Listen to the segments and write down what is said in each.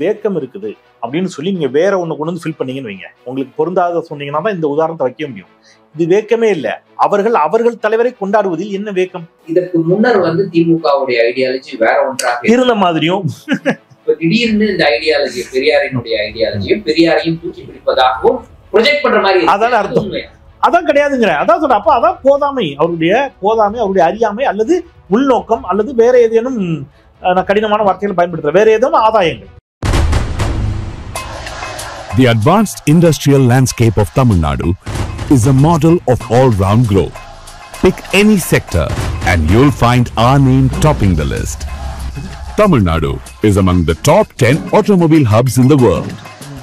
Vacuum இருக்குது அப்படின்னு சொல்லி நீங்க வேற ஒண்ணு கொண்டு வந்து ஃபில் பண்ணீங்கன்னு வைங்க, உங்களுக்கு பொருந்தாத சொன்னீங்கன்னா தான் இந்த உதாரணத்தை வைக்க முடியும். இது வேக்கமே இல்ல. அவர்கள் தலைவரை கொண்டாடுவதில் என்ன வேக்கம்? இதற்கு முன்னர் திமுகவுடைய ஐடியாலஜி வேற ஒன்றாக இருந்த மாதிரியும் திடீர்னு இந்த ஐடியாலஜி பெரியாரினுடைய ஐடியாலஜியும் பெரியாரையும் தூக்கி பிடிப்பதாகவும் ப்ரொஜெக்ட் பண்ற மாதிரி அதான் அர்த்தம். அதான் கிடையாதுங்கிற. அதான் சொல்ற. அப்ப அதான் போதாமை, அவருடைய அறியாமை அல்லது உள்நோக்கம் அல்லது வேற ஏதேனும் கடினமான வார்த்தைகள் பயன்படுத்துற வேற ஏதேனும் ஆதாயங்கள். The advanced industrial landscape of Tamil Nadu is a model of all-round growth. Pick any sector and you'll find our name topping the list. Tamil Nadu is among the top 10 automobile hubs in the world.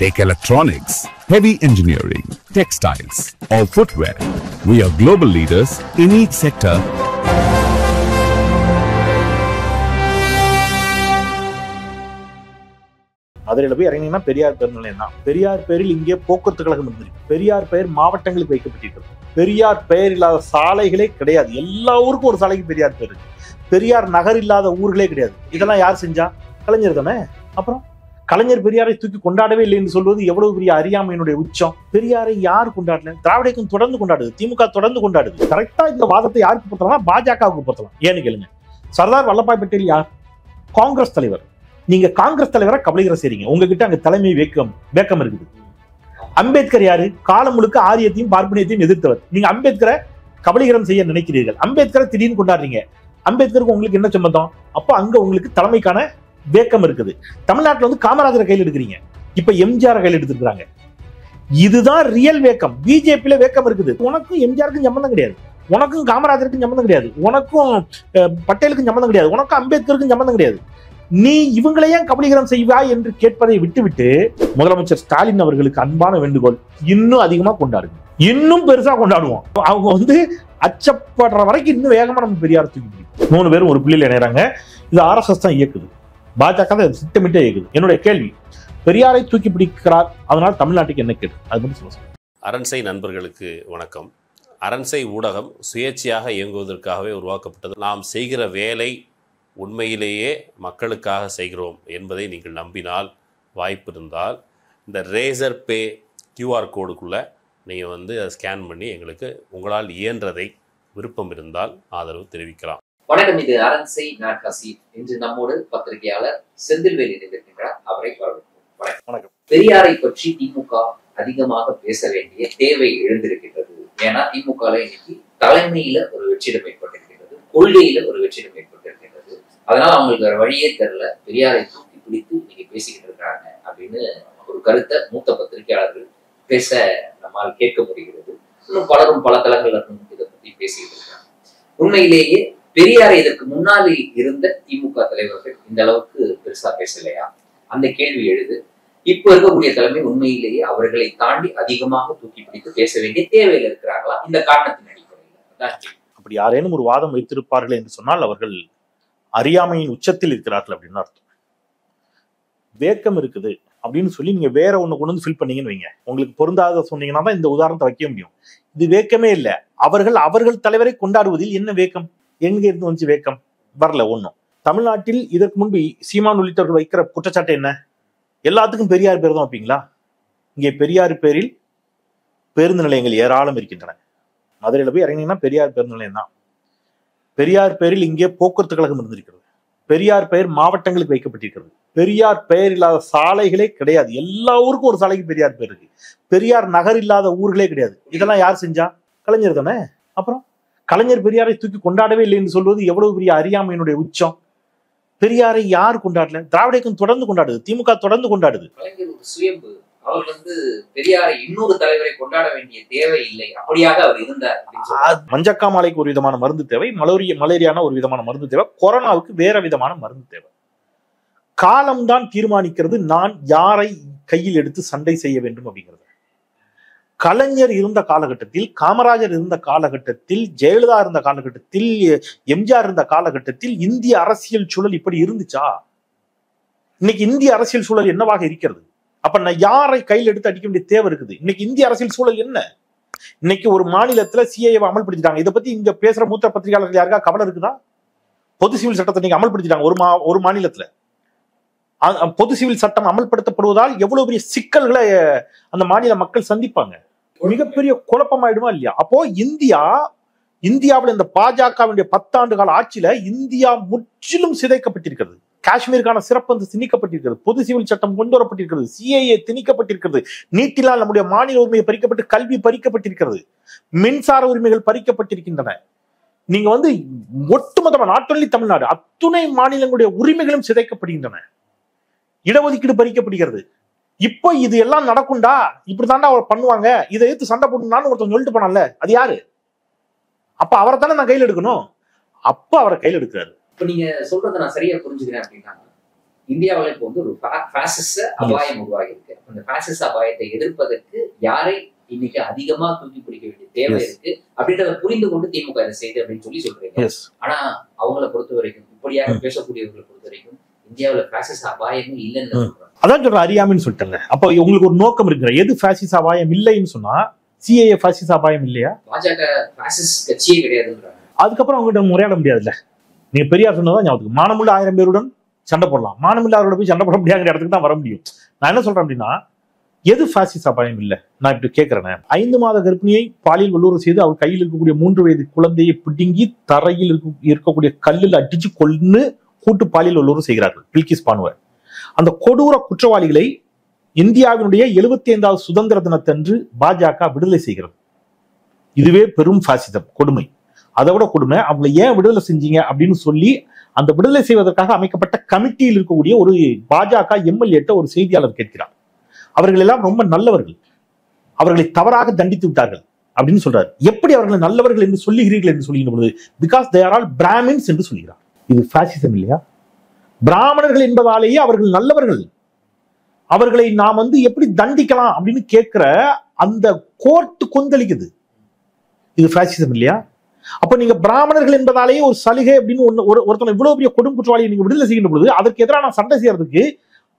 Take electronics, heavy engineering, textiles, or footwear. We are global leaders in each sector. மதுரையில போய் இறங்கினீங்கன்னா பெரியார் பேர் நிலையம் தான். பெரியார் பேரில் இங்கே போக்குவரத்து கழகம் இருந்திருக்கு. பெரியார் பெயர் மாவட்டங்களுக்கு வைக்கப்பட்டிருக்கிறது. பெரியார் பெயர் இல்லாத சாலைகளே கிடையாது. எல்லா ஊருக்கும் ஒரு சாலைக்கு பெரியார் பேர் இருக்கு. பெரியார் நகர் இல்லாத ஊர்களே கிடையாது. இதெல்லாம் யார் செஞ்சா? கலைஞர் தானே. அப்புறம் கலைஞர் பெரியாரை தூக்கி கொண்டாடவே இல்லை என்று சொல்வது எவ்வளவு பெரிய அறியாமையினுடைய உச்சம். பெரியாரை யார் கொண்டாடல? திராவிட இயக்கம் தொடர்ந்து கொண்டாடுது, திமுக தொடர்ந்து கொண்டாடுது. கரெக்டா இந்த வாதத்தை யாருக்கு பொறுத்தலாம்? பாஜகவுக்கு பொறுத்தலாம். ஏன்னு கேளுங்க. சர்தார் வல்லபாய் பட்டேல் யார்? காங்கிரஸ் தலைவர். நீங்க காங்கிரஸ் தலைவரை கபலீகரம் செய்றீங்க. உங்ககிட்ட அங்க தலைமை வேக்கம் இருக்குது. அம்பேத்கர் யாரு? காலம் முழுக்க ஆரியத்தையும் பார்ப்பனியத்தையும் எதிர்த்தவர். நீங்க அம்பேத்கரை கபலீகரம் செய்ய நினைக்கிறீர்கள். அம்பேத்கரை திடீர்னு கொண்டாடுறீங்க. அம்பேத்கருக்கு உங்களுக்கு என்ன சம்பந்தம்? அப்ப அங்க உங்களுக்கு தலைமைக்கான வேக்கம் இருக்குது. தமிழ்நாட்டுல காமராஜரை கையில் எடுக்கிறீங்க. இப்ப எம்ஜிஆர் கையில் எடுத்துருக்காங்க. இதுதான் ரியல் வேக்கம். பிஜேபியில வேக்கம் இருக்குது. உனக்கும் எம்ஜிஆருக்கும் சம்பந்தம் கிடையாது. உனக்கும் காமராஜருக்கும் சம்பந்தம் கிடையாது. உனக்கும் பட்டேலுக்கும் சம்பந்தம் கிடையாது. உனக்கும் அம்பேத்கருக்கும் சம்பந்தம் கிடையாது. நீ இவங்களையே கபலீகரம் செய்வா என்று கேட்பதை விட்டுவிட்டு முதலமைச்சர் ஸ்டாலின் அவர்களுக்கு அன்பான வேண்டுகோள், இன்னும் அதிகமா கொண்டாடுங்க. இன்னும் பெருசா கொண்டாடுவோம். அவங்க அச்சப்படுற வரைக்கும் இன்னும் வேகமா நம்ம பெரியார் தூக்கி பிடிக்கும். 3 பேரும் ஒரு புள்ளியில் இணையறாங்க. இது RSS தான் இயக்குது. பாஜக தான் திட்டமிட்டே இயக்குது. என்னுடைய கேள்வி, பெரியாரை தூக்கி பிடிக்கிறார், அதனால் தமிழ்நாட்டுக்கு என்ன கேடு? அது மட்டும் சொல்லுங்க. அரண்சை நண்பர்களுக்கு வணக்கம். அரண்சை ஊடகம் சுயேட்சையாக இயங்குவதற்காகவே உருவாக்கப்பட்டது. நாம் செய்கிற வேலை உண்மையிலேயே மக்களுக்காக செய்கிறோம் என்பதை நீங்கள் நம்பினால், வாய்ப்பு இருந்தால் இந்த ரேசர் பே QR கோடுக்குள்ளே நீங்கள் அதை ஸ்கேன் பண்ணி எங்களுக்கு உங்களால் இயன்றதை விருப்பம் இருந்தால் ஆதரவு தெரிவிக்கலாம். வணக்கம், இது அரண்சை நாட்காசி. இன்று நம்மோடு பத்திரிகையாளர் செந்தில்வேல் இணைந்திருக்கின்றார். அவரை வரவேற்கிறோம். வணக்கம். பெரியாரை பற்றி திமுக அதிகமாக பேச வேண்டிய தேவை எழுந்திருக்கின்றது. ஏன்னா திமுக இன்னைக்கு தலைமையில ஒரு வெற்றிடம் ஏற்பட்டிருக்கின்றது, கொள்கையில ஒரு வெற்றிடம் ஏற்பட்டிருக்கின்றது. அதனால அவங்களுக்கு வேற வழியே தெரியல, பெரியாரை தூக்கி பிடித்து இன்னைக்கு பேசிக்கிட்டு இருக்காங்க அப்படின்னு ஒரு கருத்தை மூத்த பத்திரிகையாளர்கள் பேச நம்மால் கேட்க முடிகிறது. இன்னும் பலரும் பல தளங்கள்ல இதை பத்தி பேசிக்கிட்டு இருக்காங்க. உண்மையிலேயே பெரியாரை இதற்கு முன்னாடி இருந்த திமுக தலைவர்கள் இந்த அளவுக்கு பெருசா பேசலையா? அந்த கேள்வி எழுது. இப்ப இருக்கக்கூடிய தலைமை உண்மையிலேயே அவர்களை தாண்டி அதிகமாக தூக்கி பிடித்து பேச வேண்டிய தேவையில் இருக்கிறார்களா? இந்த காரணத்தின் அடிப்படையில் அப்படி யாரேனும் ஒரு வாதம் வைத்திருப்பார்கள் என்று சொன்னால் அவர்கள் அறியாமையின் உச்சத்தில் இருக்கிறார்கள் அப்படின்னு அர்த்தம். வேக்கம் இருக்குது அப்படின்னு சொல்லி நீங்க வேற ஒண்ணு கொண்டு வந்து ஃபில் பண்ணீங்கன்னு வைங்க, உங்களுக்கு பொருந்தாத சொன்னீங்கன்னா தான் இந்த உதாரணத்தை வைக்க முடியும். இது வேக்கமே இல்லை. அவர்கள் தலைவரை கொண்டாடுவதில் என்ன வேக்கம்? எங்க இருந்து வந்து வேக்கம்? வரல ஒண்ணும். தமிழ்நாட்டில் இதற்கு முன்பு சீமான் உள்ளிட்டவர்கள் வைக்கிற குற்றச்சாட்டு என்ன? எல்லாத்துக்கும் பெரியார் பேர் தான் வைப்பீங்களா? இங்கே பெரியார் பேரில் பேருந்து நிலையங்கள் ஏராளம் இருக்கின்றன. மதுரையில போய் இறங்கினீங்கன்னா பெரியார் பேருந்து நிலையம் தான். பெரியார் பெயரில் இங்கே போக்குவரத்து கழகம் இருந்திருக்கிறது. பெரியார் பெயர் மாவட்டங்களுக்கு வைக்கப்பட்டிருக்கிறது. பெரியார் பெயர் இல்லாத சாலைகளே கிடையாது. எல்லா ஊருக்கும் ஒரு சாலைக்கு பெரியார் பேர் இருக்கு. பெரியார் நகர் இல்லாத ஊர்களே கிடையாது. இதெல்லாம் யார் செஞ்சா? கலைஞர் தானே. அப்புறம் கலைஞர் பெரியாரை தூக்கி கொண்டாடவே இல்லை என்று சொல்வது எவ்வளவு பெரிய அறியாமையினுடைய உச்சம். பெரியாரை யார் கொண்டாடல? திராவிட இயக்கம் தொடர்ந்து கொண்டாடுது, திமுக தொடர்ந்து கொண்டாடுது. கலைஞர் ஒரு சுயம்பு. அவர் பெரியாரை இன்னொரு தலைவரை கொண்டாட வேண்டிய தேவை இல்லை, அப்படியாக அவர் இருந்தார். மஞ்சக்காமாலைக்கு ஒரு விதமான மருந்து தேவை, மலேரியான ஒரு விதமான மருந்து தேவை, கொரோனாவுக்கு வேற விதமான மருந்து தேவை. காலம்தான் தீர்மானிக்கிறது நான் யாரை கையில் எடுத்து சண்டை செய்ய வேண்டும் அப்படிங்கிறது. கலைஞர் இருந்த காலகட்டத்தில், காமராஜர் இருந்த காலகட்டத்தில், ஜெயலலிதா இருந்த காலகட்டத்தில், எம்ஜிஆர் இருந்த காலகட்டத்தில் இந்திய அரசியல் சூழல் இப்படி இருந்துச்சா? இன்னைக்கு இந்திய அரசியல் சூழல் என்னவாக இருக்கிறது? அப்ப நான் யாரை கையில் எடுத்து அடிக்க வேண்டிய தேவை இருக்குது? இன்னைக்கு இந்திய அரசியல் சூழல் என்ன? இன்னைக்கு ஒரு மாநிலத்துல CAA அமல்படுத்திட்டாங்க. இதை பத்தி இங்க பேசுற மூத்த பத்திரிகையாளர்கள் யாருக்கா கவலை இருக்குதா? பொது சிவில் சட்டத்தை நீங்க அமல்படுத்திட்டாங்க ஒரு மாநிலத்துல. பொது சிவில் சட்டம் அமல்படுத்தப்படுவதால் எவ்வளவு பெரிய சிக்கல்களை அந்த மாநில மக்கள் சந்திப்பாங்க. மிகப்பெரிய குழப்பமாயிடுமா இல்லையா? அப்போ இந்தியாவில் இந்த பாஜகவுடைய 10 ஆண்டு கால ஆட்சியில இந்தியா முற்றிலும் சிதைக்கப்பட்டிருக்கிறது. காஷ்மீருக்கான சிறப்பு அந்த திணிக்கப்பட்டிருக்கிறது, பொது சிவில் சட்டம் கொண்டு வரப்பட்டிருக்கிறது, சிஏஏ திணிக்கப்பட்டிருக்கிறது, நீட்டினால் நம்முடைய மாநில உரிமையை பறிக்கப்பட்டு கல்வி பறிக்கப்பட்டிருக்கிறது, மின்சார உரிமைகள் பறிக்கப்பட்டிருக்கின்றன. நீங்க ஒட்டுமொத்தமா நாட் ஒன்லி தமிழ்நாடு, அத்துணை மாநிலங்களுடைய உரிமைகளும் சிதைக்கப்படுகின்றன, இடஒதுக்கீடு பறிக்கப்படுகிறது. இப்போ இது எல்லாம் நடக்கும்டா, இப்படித்தாண்டா அவர் பண்ணுவாங்க, இதை எடுத்து சண்டை போடணும்னு ஒருத்தன் சொல்லிட்டு போனால, அது யாரு? அப்ப அவரை தானே நான் கையில் எடுக்கணும். அப்ப அவரை கையில் எடுக்கிறாரு. இப்ப நீங்க சொல்றதை நான் சரியா புரிஞ்சுக்கிறேன் அப்படின்னா, இந்தியாவில இப்போ ஒரு பாசிச அபாயம் உருவாகி இருக்கு. அந்த பாசிச அபாயத்தை எதிர்ப்பதற்கு யாரை இன்னைக்கு அதிகமா தூக்கி பிடிக்க வேண்டிய தேவை இருக்கு அப்படின்றத புரிந்து கொண்டு திமுக இதை செய்து அப்படின்னு சொல்றீங்க. ஆனா அவங்களை பொறுத்த வரைக்கும், இப்படியாக பேசக்கூடியவர்களை பொறுத்த வரைக்கும் இந்தியாவில பாசிச அபாயமே இல்லைன்னு அதான் சொல்ற, அறியாமைன்னு சொல்லிட்டாங்க. அப்ப உங்களுக்கு ஒரு நோக்கம் இருக்கிற, எது பாசிச அபாயம் இல்லைன்னு சொன்னா சிஏஏ பாசிச அபாயம் இல்லையா? பாஜக பாசிஸ்ட் கட்சியே கிடையாதுன்றாங்க. அதுக்கப்புறம் அவங்ககிட்ட முறையாட முடியாதுல்ல. நீங்க பெரியார் சொன்னதான் ஞாபகம். மானமுள்ள 1000 பேருடன் சண்டை போடலாம், மானமில்லாதவரோட போய் சண்டை போட முடியாத இடத்துக்கு தான் வர முடியும். நான் என்ன சொல்றேன் அப்படின்னா, எது பாசிச அபாயம் இல்லை? நான் இப்படி கேட்கிறேன். 5 மாத கர்ப்பிணியை பாலியல் வல்லுறவு செய்து அவர் கையில் இருக்கக்கூடிய 3 வயது குழந்தையை பிடுங்கி தரையில் இருக்கக்கூடிய கல்லில் அடிச்சு கொன்னு கூட்டு பாலியல் வல்லுறவு செய்கிறார்கள் பில்கிஸ் பானுவர். அந்த கொடூர குற்றவாளிகளை இந்தியாவினுடைய 75வது சுதந்திர தினத்தன்று பாஜக விடுதலை செய்கிறது. இதுவே பெரும் பாசிசம், கொடுமை. அதை விட கொடுமை, அவங்களை ஏன் விடுதலை செஞ்சீங்க அப்படின்னு சொல்லி அந்த விடுதலை செய்வதற்காக அமைக்கப்பட்ட கமிட்டியில் இருக்கக்கூடிய ஒரு பாஜக எம்எல்ஏட்ட ஒரு செய்தியாளர் கேட்கிறார். அவர்கள் எல்லாம் ரொம்ப நல்லவர்கள், அவர்களை தவறாக தண்டித்து விட்டார்கள் அப்படின்னு சொல்றாரு. எப்படி அவர்களை நல்லவர்கள் என்று சொல்லுகிறீர்கள் என்று சொல்லுகின்ற பொழுது, because they are all Brahmins என்று சொல்கிறார். இது பாசிசம் இல்லையா? பிராமணர்கள் என்பதாலேயே அவர்கள் நல்லவர்கள், அவர்களை நாம் எப்படி தண்டிக்கலாம் அப்படின்னு கேட்கிற அந்த கோர்ட்டு கொந்தளிக்குது. இது பாசிசம் இல்லையா? அப்ப நீங்க பிராமணர்கள் என்பதாலேயே ஒரு சலுகை அப்படின்னு ஒருத்தனை இவ்வளவு பெரிய கொடும் குற்றவாளியை நீங்க விடுதலை செய்கின்ற பொழுது, அதற்கு எதிராக நான் சண்டை செய்யறதுக்கு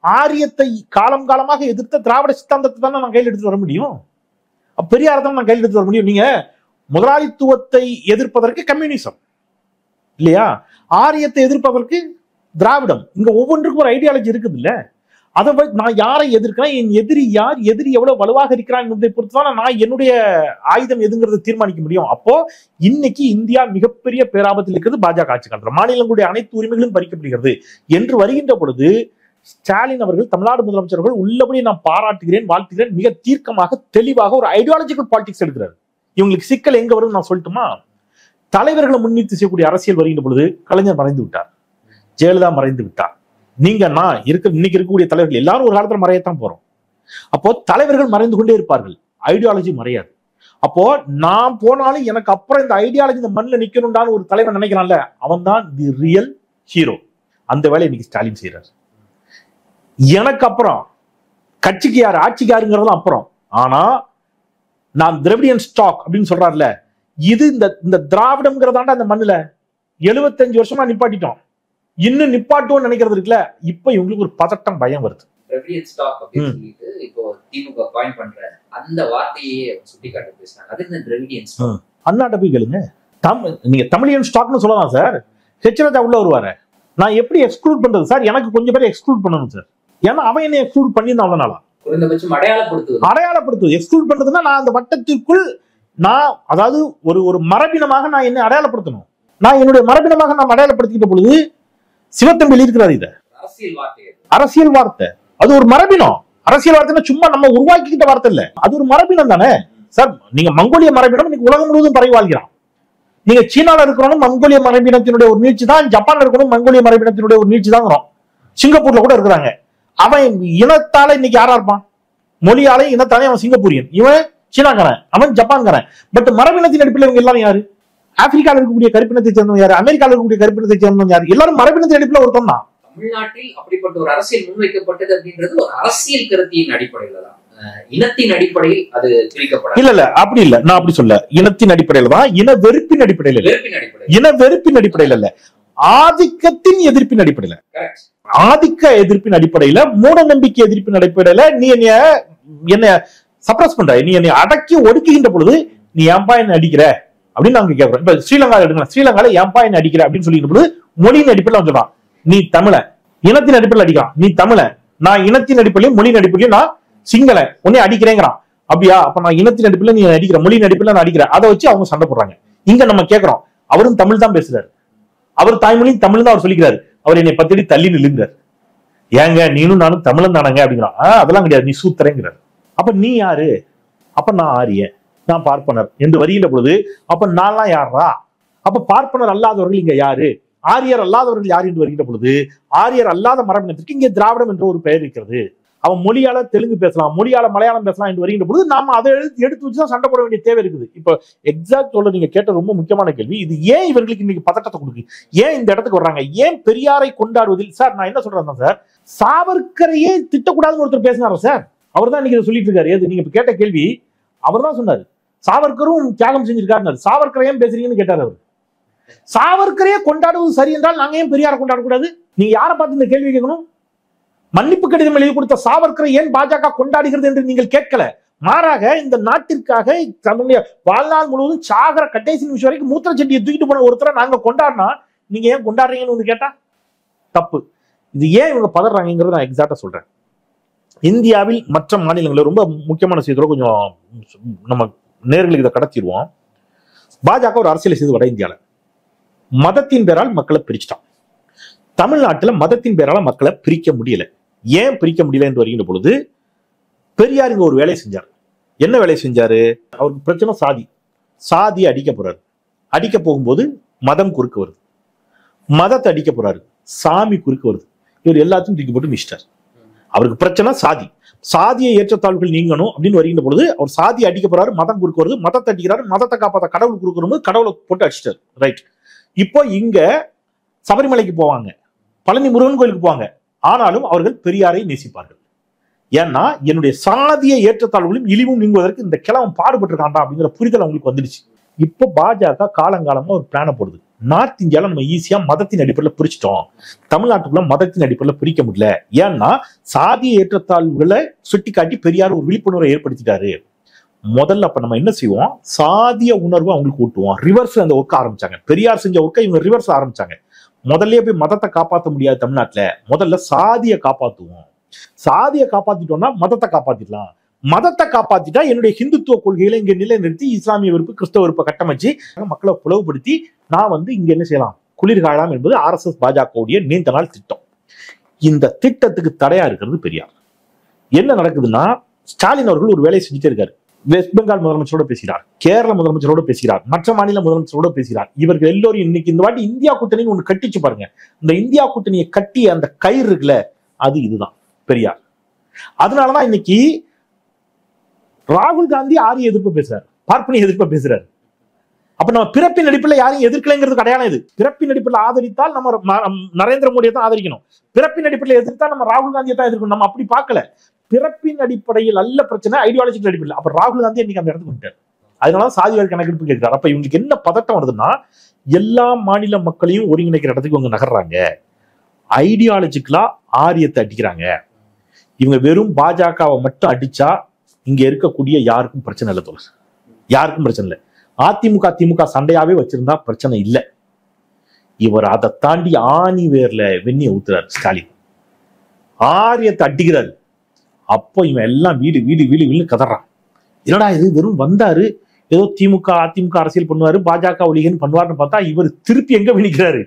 ஆரியத்தை காலம் காலமாக எதிர்த்த திராவிட சித்தாந்தத்தை தானே நான் கையில் எடுத்துட்டு வர முடியும். பெரியாரை தான் நான் கையில் எடுத்துட்டு வர முடியும். நீங்க முதலாளித்துவத்தை எதிர்ப்பதற்கு கம்யூனிசம் இல்லையா, ஆரியத்தை எதிர்ப்பதற்கு திராவிடம். இங்க ஒவ்வொன்றுக்கும் ஒரு ஐடியாலஜி இருக்குது இல்ல. அதை நான் யாரை எதிர்க்கிறேன், என் எதிரி யார், எதிரி எவ்வளவு வலுவாக இருக்கிறான் என்பதை பொறுத்துதான் நான் என்னுடைய ஆயுதம் எதுங்கிறத தீர்மானிக்க முடியும். அப்போ இன்னைக்கு இந்தியா மிகப்பெரிய பேராபத்தில் இருக்கிறது. பாஜக ஆட்சி காலத்துல மாநிலங்களுடைய அனைத்து உரிமைகளும் பறிக்கப்படுகிறது என்று வருகின்ற பொழுது, ஸ்டாலின் அவர்கள், தமிழ்நாடு முதலமைச்சர்கள் உள்ளபடி நான் பாராட்டுகிறேன், வாழ்த்துகிறேன். மிக தீர்க்கமாக தெளிவாக ஒரு ஐடியாலஜிக்கல் பாலிடிக்ஸ் எடுக்கிறார். இவங்களுக்கு சிக்கல் எங்க வருது நான் சொல்லட்டுமா? தலைவர்களை முன்னிறுத்தி செய்யக்கூடிய அரசியல் வருகின்ற பொழுது கலைஞர் மறைந்து விட்டார், ஜெயலலிதா மறைந்து விட்டார். நீங்க நான் இன்னைக்கு இருக்கக்கூடிய தலைவர்கள் எல்லாரும் ஒரு காலத்துல மறையத்தான் போறோம். அப்போ தலைவர்கள் மறைந்து கொண்டே இருப்பார்கள், ஐடியாலஜி மறையாது. அப்போ நான் போனாலும் எனக்கு அப்புறம் இந்த ஐடியாலஜி இந்த மண்ணில் நிக்கணும்டான்னு ஒரு தலைவர் நினைக்கிறான்ல, அவன் தான் தி ரியல் ஹீரோ. அந்த வேலையை இன்னைக்கு ஸ்டாலின் செய்யறாரு. எனக்கு அப்புறம் கட்சிக்கு யாரு, ஆட்சிக்கு யாருங்கிறதுலாம் அப்புறம். ஆனா நான் திராவிடியன் ஸ்டாக் அப்படின்னு சொல்றாருல, இது இந்த திராவிடம்ங்கிறதாண்டா அந்த மண்ணுல 75 வருஷமா நிப்பாட்டிட்டோம், இன்னும் நிப்பாட்டுவோம் நினைக்கிறது இருக்குல்ல. இப்ப இவங்களுக்கு ஒரு பதட்டம், பயம் வருது. இப்போ திமுக பாயிண்ட் பண்ற அந்த வார்த்தையே சுட்டி காட்ட பேசுறாங்க. அது இந்த திராவிடியன் ஸ்டாக். அண்ணாட்ட போய் கேளுங்க. நீங்க தமிழியன் ஸ்டாக்னு சொல்லலாம் சார். ஹெச்ராஜா உள்ள வருவாரு. நான் எப்படி எக்ஸ்க்ளூட் பண்றது சார்? எனக்கு கொஞ்சம் பேரை எக்ஸ்க்ளூட் பண்ணணும் சார். ஏன்னா அவன் என்ன எக்ஸ்க்ளூட் பண்ணியிருந்தான், அதனால குறைந்தபட்சம் அடையாளப்படுத்துவது. எக்ஸ்க்ளூட் பண்றதுன்னா நான் அந்த வட்டத்திற்குள் நான், அதாவது ஒரு மரபினமாக நான் என்ன அடையாளப்படுத்தணும். நான் என்னுடைய மரபினமாக நான் அடையாளப்படுத்திக்கிட்ட பொழுது சிவத்தம்பி இருக்கிறார். இத அரசியல் வார்த்தை, அது ஒரு மரபினம். அரசியல் வார்த்தைன்னா சும்மா நம்ம உருவாக்கிக்கிட்ட வார்த்தை இல்ல, அது ஒரு மரபினம் தானே சார். நீங்க மங்கோலிய மரபினம் இன்னைக்கு உலகம் முழுவதும் பரவி வாழ்கிறான். நீங்க சீனால இருக்கிறவங்க மங்கோலிய மரபினத்தினுடைய ஒரு நீட்சி தான், ஜப்பான்ல இருக்கணும் மங்கோலிய மரபினத்தினுடைய ஒரு நீட்சி தான். சிங்கப்பூர்ல கூட இருக்கிறாங்க. அவன் இனத்தால இன்னைக்கு யாரா இருப்பான்? மொழியாலே இனத்தாலே அவன் சிங்கப்பூரியன், இவன் சீனாக்காரன், அவன் ஜப்பான்காரன். பட் மரபினத்தின் அடிப்படையில் இவங்க எல்லாரும் யாரு? ஆப்பிரிக்கால இருக்கக்கூடிய கருப்பினத்தை சேர்ந்தவங்க யாரு? அமெரிக்கால இருக்கக்கூடிய கருப்பினத்தை சேர்ந்தவங்க யாரு? எல்லாரும் மரபினத்தின் அடிப்படையில் ஒருத்தம் தான். தமிழ்நாட்டில் அப்படிப்பட்ட ஒரு அரசியல் முன்வைக்கப்பட்டது அப்படின்றது ஒரு அரசியல் கருத்தியின் அடிப்படையில தான், இனத்தின் அடிப்படையில் அது பிரிக்கப்படாது. இல்ல அப்படி இல்ல, நான் அப்படி சொல்ல. இனத்தின் அடிப்படையில தான், இன வெறுப்பின் அடிப்படையில் இல்ல. இன வெறுப்பின் அடிப்படையில் இல்ல, ஆதிக்கத்தின் எதிர்ப்பின் அடிப்படையில, ஆதிக்க எதிர்ப்பின் அடிப்படையில, மூட நம்பிக்கை எதிர்ப்பின் அடிப்படையில நீ என்ன சப்ரஸ் பண்ற, நீ என்னை அடக்கி ஒடுக்குகின்ற பொழுது நீ ஏன்பா என்ன அடிக்கிற அப்படின்னு நாங்க கேட்கிறோம். இப்ப ஸ்ரீலங்கா எடுக்கலாம், ஸ்ரீலங்கால ஏன்பா என்ன அடிக்கிற அப்படின்னு சொல்லிக்கிற பொழுது மொழியின் அடிப்படையில் சொல்றான், நீ தமிழன், இனத்தின் அடிப்படையில் அடிக்கிறான். நீ தமிழ, நான் இனத்தின் அடிப்படையிலும் மொழியின் அடிப்படையிலும் நான் சிங்கள உன்னை அடிக்கிறேங்கிறான். அப்படியா? அப்ப நான் இனத்தின் அடிப்படையில் நீ அடிக்கிற, மொழியின் அடிப்படையில் நான் அடிக்கிறேன். அதை வச்சு அவங்க சண்டை போடுறாங்க. இங்க நம்ம கேட்கிறோம், அவரும் தமிழ் தான் பேசுறாரு, அவர் தாய்மொழியும் தமிழ் தான் அவர் சொல்லிக்கிறாரு. அவர் என்னை பத்தி தள்ளி நில்லுங்கிறார். ஏங்க நீனும் நானும் தமிழன் தானங்க அப்படிங்கிறான். அதெல்லாம் கிடையாது, நீ சூத்திரங்கிறார். அப்ப நீ யாரு? அப்ப நான் ஆரியன், நான் பார்ப்பனர் என்று வருகின்ற பொழுது அப்ப நான்லாம் யாரா? அப்ப பார்ப்பனர் அல்லாதவர்கள் இங்க யாரு? ஆரியர் அல்லாதவர்கள் யார் என்று வருகின்ற பொழுது ஆரியர் அல்லாத மரபினத்திற்கு இங்கே திராவிடம் என்ற ஒரு பெயர் இருக்கிறது. அவன் மொழியால தெலுங்கு பேசலாம், மொழியால மலையாளம் பேசலாம் என்று வருகின்ற பொழுது நாம அதை எடுத்து வச்சுதான் சண்டை போட வேண்டிய தேவை இருக்குது. இப்போ எக்ஸாக்ட் சொல்ல நீங்க கேட்ட ரொம்ப முக்கியமான கேள்வி இது. ஏன் இவர்களுக்கு இன்னைக்கு பதட்டத்தை கொடுக்கு? ஏன் இந்த இடத்துக்கு வர்றாங்க? ஏன் பெரியாரை கொண்டாடுவதில்? சார் நான் என்ன சொல்றேன் சார், சாவர்கரையே திட்டக்கூடாதுன்னு ஒருத்தர் பேசினாரா சார்? அவர் தான் இன்னைக்கு சொல்லிட்டு இருக்காரு. எது நீங்க கேட்ட கேள்வி அவர் தான் சொன்னாரு. சாவர்கரும் தியாகம் செஞ்சிருக்காரு. சாவர்கரை ஏன் பேசுறீங்கன்னு கேட்டார் அவர். சாவர்கரையே கொண்டாடுவது சரி என்றால் நாங்க ஏன் பெரியாரை கொண்டாடக்கூடாது? நீங்க யாரை பார்த்து இந்த கேள்வி கேட்கணும்? மன்னிப்பு கடிதம் எழுதி கொடுத்த சாவர்கரை ஏன் பாஜக கொண்டாடுகிறது என்று நீங்கள் கேட்கல. மாறாக இந்த நாட்டிற்காக தன்னுடைய வாழ்நாள் முழுவதும் சாகர கடைசி நிமிஷம் வரைக்கும் மூத்திர செட்டியை தூக்கிட்டு போன ஒருத்தரை நாங்க கொண்டாடினா நீங்க ஏன் கொண்டாடுறீங்கன்னு வந்து கேட்டா தப்பு. இது ஏன் இவங்க பதறாங்கிறத நான் எக்ஸாக்டா சொல்றேன். இந்தியாவில் மற்ற மாநிலங்களில் ரொம்ப முக்கியமான செய்தியோட கொஞ்சம் நம்ம நேர்களுக்கு இதை கடத்திடுவோம். பாஜக ஒரு அரசியல் செய்து வட இந்தியால மதத்தின் பேரால் மக்களை பிரிச்சுட்டான். தமிழ்நாட்டில் மதத்தின் பேரால மக்களை பிரிக்க முடியல. ஏன் பிரிக்க முடியல என்று வருகின்ற பொழுது பெரியார் இங்க ஒரு வேலை செஞ்சார். என்ன வேலை செஞ்சாரு? அவருக்கு பிரச்சனை சாதி. சாதியை அடிக்க போறாரு. அடிக்க போகும்போது மதம் குறுக்க வருது. மதத்தை அடிக்க போறாரு, சாமி குறுக்க வருது. இவர் எல்லாத்தையும் தூக்கி போட்டு மிச்சிட்டார். அவருக்கு பிரச்சனை சாதி. சாதியை ஏற்றத்தாழ்வுகள் நீங்கணும் அப்படின்னு வருகின்ற பொழுது அவர் சாதியை அடிக்க போறாரு, மதம் குறுக்க வருது. மதத்தை அடிக்கிறாரு, மதத்தை காப்பாற்ற கடவுள் குறுக்க வரும்போது கடவுளை போட்டு அடிச்சிட்டார். ரைட். இப்போ இங்க சபரிமலைக்கு போவாங்க, பழனி முருகன் கோயிலுக்கு போவாங்க. ஆனாலும் அவர்கள் பெரியாரை நேசிப்பார்கள். ஏன்னா என்னுடைய சாதிய ஏற்றத்தாழ்வுகளும் இழிவும் நீங்குவதற்கு இந்த கிழவன் பாடுபட்டு இருக்காண்டா அப்படிங்கிற புரிதல் அவங்களுக்கு வந்துடுச்சு. இப்போ பாஜக காலங்காலமா ஒரு பிளான போடுது. நார்த் இந்தியால நம்ம ஈஸியா மதத்தின் அடிப்படையில் பிரிச்சிட்டோம், தமிழ்நாட்டுக்குள்ள மதத்தின் அடிப்படையில் பிரிக்க முடியல. ஏன்னா சாதிய ஏற்றத்தாழ்வுகளை சுட்டி காட்டி பெரியார் ஒரு விழிப்புணர்வை ஏற்படுத்திட்டாரு. முதல்ல அப்ப நம்ம என்ன செய்வோம், சாதிய உணர்வு அவங்களுக்கு ஊட்டுவோம். ரிவர்ஸ் அந்த ஒர்க் ஆரம்பிச்சாங்க. பெரியார் செஞ்ச ஒர்க்கை இவங்க ரிவர்ஸ் ஆரம்பிச்சாங்க. முதல்ல போய் மதத்தை காப்பாற்ற முடியாது தமிழ்நாட்டுல, முதல்ல சாதியை காப்பாத்துவோம். சாதியை காப்பாத்திட்டோம்னா மதத்தை காப்பாத்திடலாம். மதத்தை காப்பாத்திட்டா என்னுடைய ஹிந்துத்துவ கொள்கைகளை இங்க நிலைநிறுத்தி இஸ்லாமிய வெறுப்பு கிறிஸ்தவ வெறுப்பை கட்டமைச்சு மக்களை பிளவுபடுத்தி நான் இங்க என்ன செய்யலாம், குளிர்காயலாம் என்பது RSS பாஜகவுடைய நீண்ட நாள் திட்டம். இந்த திட்டத்துக்கு தடையா இருக்கிறது பெரியார். என்ன நடக்குதுன்னா, ஸ்டாலின் அவர்கள் ஒரு வேலையை செஞ்சுட்டே இருக்காரு. வெஸ்ட் பெங்கால் முதலமைச்சரோட பேசுகிறார், கேரள முதலமைச்சரோட பேசுகிறார், மற்ற மாநில முதலமைச்சரோட பேசுகிறார். இவர்கள் எல்லோரும் இன்னைக்கு இந்த வாட்டி இந்தியா கூட்டணின்னு ஒண்ணு கட்டிச்சு பாருங்க. இந்த இந்தியா கூட்டணியை கட்டி அந்த கயிறு இருக்குல்ல, அது இதுதான் பெரியார். அதனாலதான் இன்னைக்கு ராகுல் காந்தி ஆரிய எதிர்ப்பு பேசுறாரு, பார்ப்பனிய எதிர்ப்பு பேசுறாரு. அப்ப நம்ம பிறப்பின் அடிப்படையில் யாரையும் எதிர்க்கலைங்கிறது அடையாளம் இது. பிறப்பின் அடிப்படையில் ஆதரித்தால் நம்ம நரேந்திர மோடியை தான் ஆதரிக்கணும். பிறப்பின் அடிப்படையில் எதிர்த்தா நம்ம ராகுல் காந்தியை தான் எதிர்க்கணும். நம்ம அப்படி பார்க்கல. பிறப்பின் அடிப்படையில் அல்ல பிரச்சனை, ஐடியாலஜிக்கல் அடிப்படையில். அப்ப ராகுல் காந்தி இன்னைக்கு அந்த இடத்துக்கு வந்துட்டார். அதனால சாதிவாரி கணக்கெடுப்பு கேட்கிறார். அப்ப இவங்களுக்கு என்ன பதட்டம் வருதுன்னா, எல்லா மாநில மக்களையும் ஒருங்கிணைக்கிற இடத்துக்கு இவங்க நகர்றாங்க. ஐடியாலஜிக்கலா ஆரியத்தை அடிக்கிறாங்க. இவங்க வெறும் பாஜகவை மட்டும் அடிச்சா இங்க இருக்கக்கூடிய யாருக்கும் பிரச்சனை இல்லை தோழர், யாருக்கும் பிரச்சனை இல்லை. அதிமுக திமுக சண்டையாவே வச்சிருந்தா பிரச்சனை இல்லை. இவர் அதை தாண்டி ஆணி வேர்ல வெண்ணியை ஊத்துறாரு ஸ்டாலின், ஆரியத்தை அடிக்கிறாரு. அப்போ இவன் எல்லாம் வீடு வீடு வீடு வீடு கதறான். என்னடா இது, வெறும் வந்தாரு ஏதோ திமுக அதிமுக அரசியல் பண்ணுவாரு, பாஜக ஒழிகன்னு பண்ணுவாருன்னு பார்த்தா இவர் திருப்பி எங்க விழிக்கிறாரு,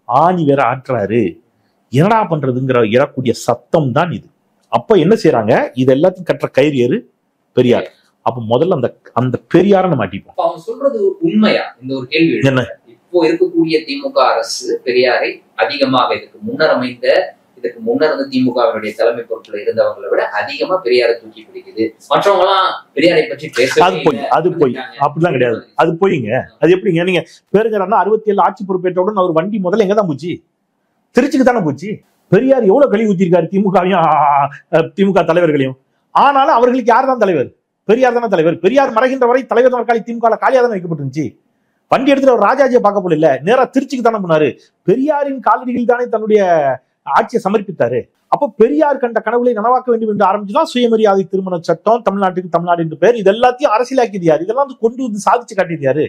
ஆணி வேற ஆட்டுறாரு. என்னடா பண்றதுங்கிற இறக்கூடிய சத்தம் தான் இது. அப்ப என்ன செய்யறாங்க, இது எல்லாத்தையும் கட்டுற கயிறு ஏறு பெரியார். அப்ப முதல்ல அந்த பெரியார நம்ம அடிப்போம். அவங்க சொல்றது உண்மையா? இந்த ஒரு கேள்வி என்ன, இப்போ இருக்கக்கூடிய திமுக அரசு பெரியாரை அதிகமாக இதுக்கு முன்னர் திமுகவினுடைய தலைமை பொறுப்புல இருந்தவங்களை விட அதிகமா பெரியாரை தூக்கி பிடிக்குது. மற்றவங்க எல்லாம் பெரியாரை பற்றி பேச அது போய் அப்படிலாம் கிடையாது. அது போயிங்க. அது எப்படிங்க, நீங்க பேருங்க 67 ஆட்சி பொறுப்பேற்றவுடன் அவர் வண்டி முதல்ல எங்கதான் போச்சு, திருச்சிக்கு தானே போச்சு. பெரியார் எவ்வளவு கழிவு ஊத்திருக்காரு திமுக தலைவர்களையும். ஆனாலும் அவர்களுக்கு யார் தான் தலைவர், பெரியார் தானே தலைவர். பெரியார் மறைகின்ற வரை தலைவர் நாற்காலி திமுக காலியா தானே வைக்கப்பட்டிருந்துச்சு. வண்டி எடுத்துட்டு அவர் ராஜாஜியை பார்க்க போல இல்ல, நேரா திருச்சிக்கு தானே போனாரு. பெரியாரின் காலடியில் தானே தன்னுடைய ஆட்சியை சமர்ப்பித்தாரு. அப்ப பெரியார் கண்ட கனவுகளை நனவாக்க வேண்டும் என்று ஆரம்பிச்சுதான் சுயமரியாதை திருமண சட்டம், தமிழ்நாட்டுக்கு தமிழ்நாடு என்று பேர், இதெல்லாத்தையும் அரசியலாக்கியது யாரு, இதெல்லாம் கொண்டு வந்து சாதிச்சு காட்டியது யாரு.